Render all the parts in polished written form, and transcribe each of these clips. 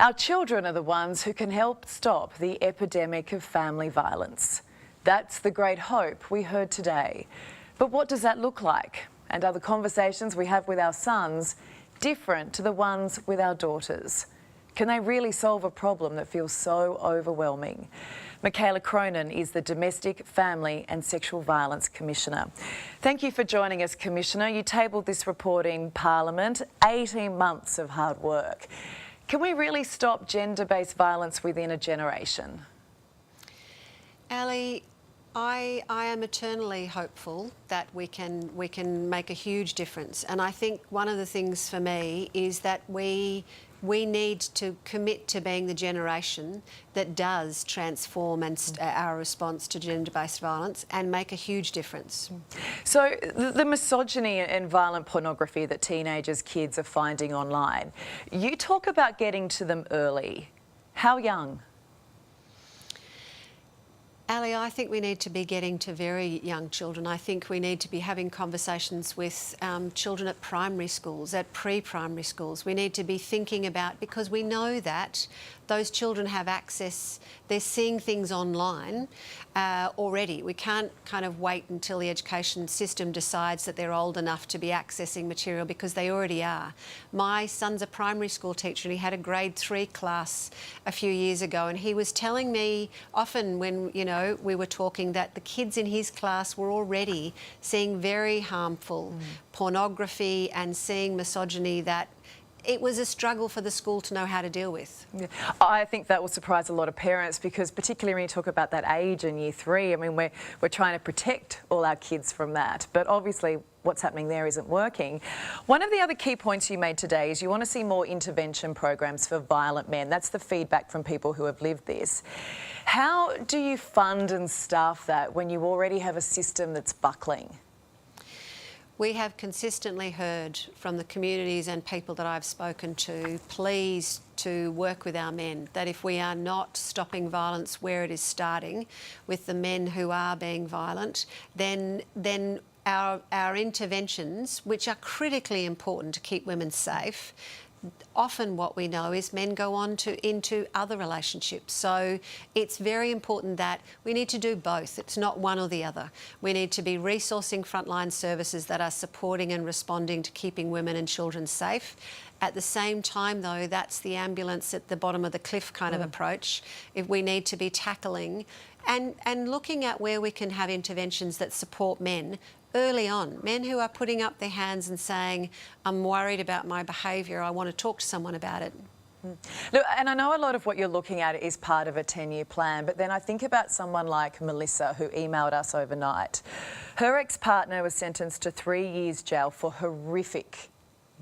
Our children are the ones who can help stop the epidemic of family violence. That's the great hope we heard today. But what does that look like? And are the conversations we have with our sons different to the ones with our daughters? Can they really solve a problem that feels so overwhelming? Michaela Cronin is the Domestic, Family and Sexual Violence Commissioner. Thank you for joining us, Commissioner. You tabled this report in Parliament, 18 months of hard work. Can we really stop gender-based violence within a generation? Ali, I am eternally hopeful that we can make a huge difference, and I think one of the things for me is that we need to commit to being the generation that does transform our response to gender-based violence and make a huge difference. So the misogyny and violent pornography that teenagers, kids are finding online, you talk about getting to them early. How young? Ali, I think we need to be getting to very young children. I think we need to be having conversations with children at primary schools, at pre-primary schools. We need to be thinking about, because we know that those children have access, they're seeing things online already. We can't kind of wait until the education system decides that they're old enough to be accessing material, because they already are. My son's a primary school teacher and he had a grade 3 class a few years ago, and he was telling me often when, we were talking, that the kids in his class were already seeing very harmful pornography and seeing misogyny that it was a struggle for the school to know how to deal with. Yeah. I think that will surprise a lot of parents, because particularly when you talk about that age in year 3, I mean, we're trying to protect all our kids from that, but obviously what's happening there isn't working. One of the other key points you made today is you want to see more intervention programs for violent men. That's the feedback from people who have lived this. How do you fund and staff that when you already have a system that's buckling? We have consistently heard from the communities and people that I've spoken to, please to work with our men, that if we are not stopping violence where it is starting, with the men who are being violent, then our interventions, which are critically important to keep women safe, often what we know is men go on into other relationships. So it's very important that we need to do both. It's not one or the other. We need to be resourcing frontline services that are supporting and responding to keeping women and children safe. At the same time, though, that's the ambulance at the bottom of the cliff kind of approach. If we need to be tackling and looking at where we can have interventions that support men early on, men who are putting up their hands and saying, I'm worried about my behaviour, I want to talk to someone about it. Look, and I know a lot of what you're looking at is part of a 10-year plan, but then I think about someone like Melissa, who emailed us overnight. Her ex-partner was sentenced to 3 years jail for horrific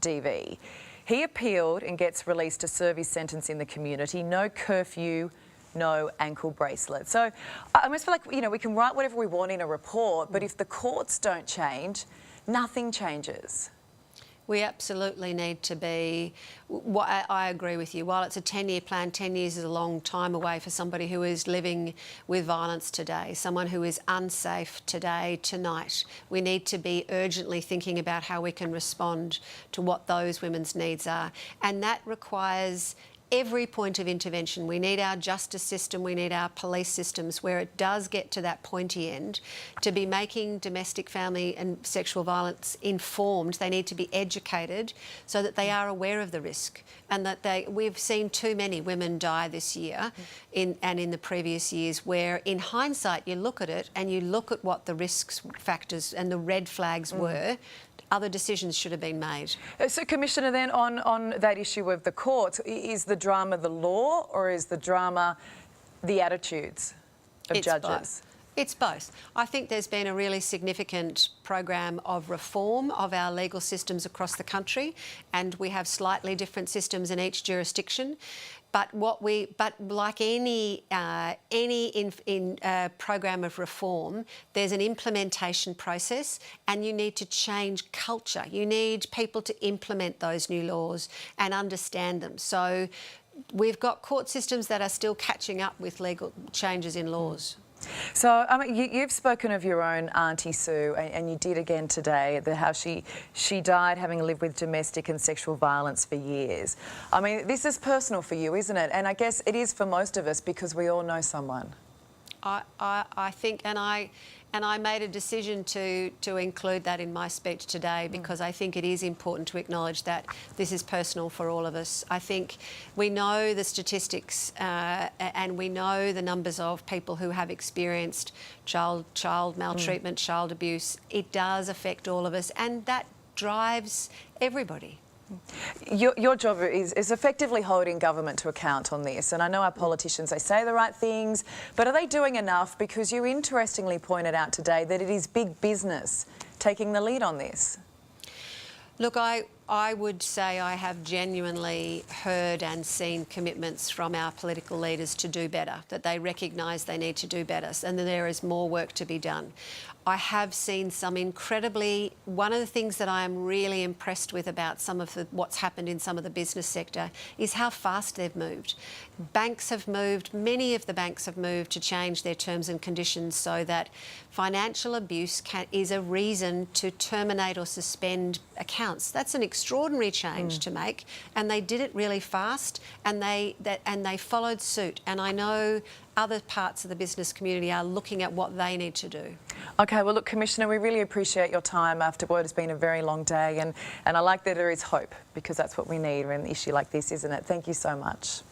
DV. He appealed and gets released to serve his sentence in the community. No curfew, no ankle bracelet. So I almost feel like, we can write whatever we want in a report, but if the courts don't change, nothing changes. We absolutely need to be, I agree with you, while it's a 10-year plan, 10 years is a long time away for somebody who is living with violence today, someone who is unsafe today, tonight. We need to be urgently thinking about how we can respond to what those women's needs are. And that requires every point of intervention. We need our justice system, we need our police systems, where it does get to that pointy end, to be making domestic, family and sexual violence informed. They need to be educated so that they are aware of the risk, and that we've seen too many women die this year in the previous years, where in hindsight you look at it and you look at what the risk factors and the red flags were. Other decisions should have been made. So, Commissioner, then on that issue of the courts, is the drama the law, or is the drama the attitudes of judges? Both. It's both. I think there's been a really significant program of reform of our legal systems across the country, and we have slightly different systems in each jurisdiction. But like any program of reform, there's an implementation process, and you need to change culture. You need people to implement those new laws and understand them. So we've got court systems that are still catching up with legal changes in laws. So, I mean, you've spoken of your own Auntie Sue, and you did again today, how she died having lived with domestic and sexual violence for years. I mean, this is personal for you, isn't it? And I guess it is for most of us because we all know someone. I think, and I made a decision to include that in my speech today because I think it is important to acknowledge that this is personal for all of us. I think we know the statistics and we know the numbers of people who have experienced child maltreatment, child abuse. It does affect all of us, and that drives everybody. Your job is effectively holding government to account on this, and I know our politicians, they say the right things, but are they doing enough? Because you interestingly pointed out today that it is big business taking the lead on this. Look, I would say I have genuinely heard and seen commitments from our political leaders to do better, that they recognise they need to do better and that there is more work to be done. I have seen some incredibly... One of the things that I am really impressed with about some of what's happened in some of the business sector is how fast they've moved. Banks have moved, many of the banks have moved to change their terms and conditions so that financial abuse is a reason to terminate or suspend accounts. That's an extraordinary change to make, and they did it really fast, and they followed suit. And I know other parts of the business community are looking at what they need to do. OK, well, look, Commissioner, we really appreciate your time after what has been a very long day, and I like that there is hope, because that's what we need in an issue like this, isn't it? Thank you so much.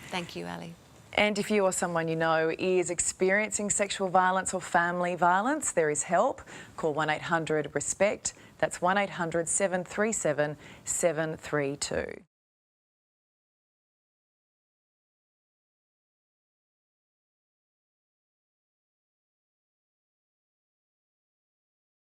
Thank you, Ali. And if you or someone you know is experiencing sexual violence or family violence, there is help. Call 1800-RESPECT. That's 1800 737 732.